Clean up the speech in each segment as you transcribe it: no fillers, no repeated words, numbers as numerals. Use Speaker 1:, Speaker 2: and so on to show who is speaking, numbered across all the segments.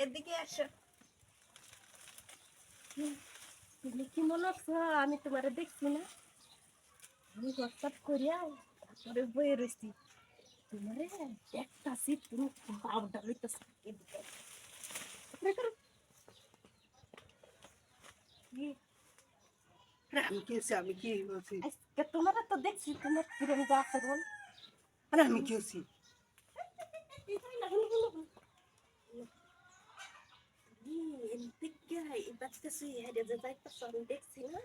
Speaker 1: এদিকে আসো। তুমি কি মনে হচ্ছে আমি তোমারে দেখছি না? আমি হোয়াটসঅ্যাপ করিয়া তারপরে বইয়ে রয়েছি। তোমারে দেখতাছি তুমি পাউডার হইতেছ। এদিকে
Speaker 2: আমি কি হয়েছি? আমি কি বলছি?
Speaker 1: আজকে তোমারে তো দেখছি তোমার কিরম যা আচরণ।
Speaker 2: আরে আমি কি হয়েছি?
Speaker 1: দেখছি না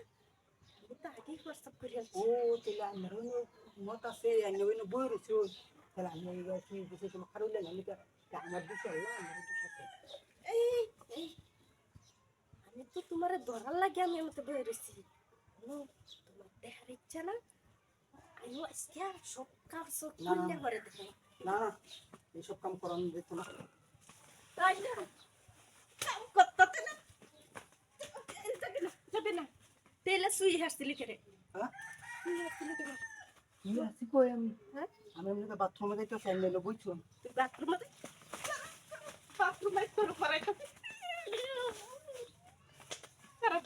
Speaker 1: আমি তো আগেই হোয়াটসঅ্যাপ করিয়া
Speaker 2: ও তাহলে আমার মত আছে আমি ওই বই রয়েছি তাহলে আমি কি বুঝে তোমার খারাপ লাগে আমি আমার বিষয় আমার বিষয়
Speaker 1: এই এই আমি তো তোমারে ধরার লাগে আমি আমাকে বই রয়েছি। তোমার দেখার ইচ্ছা না আমিও আজকে সব কাজ সব
Speaker 2: না
Speaker 1: করলে ঘরে দেখো।
Speaker 2: না না এইসব কাম করানো যেত না।
Speaker 1: তাই না কাম করতে না যাবে না তেলে সুই হাসছিলি কেরে
Speaker 2: হ্যাঁ
Speaker 1: সুই হাসছিলি কেরে
Speaker 2: কি আছি কই আমি
Speaker 1: হ্যাঁ
Speaker 2: আমি এমনি বাথরুমে যাইতে চাই না বুঝছো
Speaker 1: তুই বাথরুমে তোর পরে খারাপ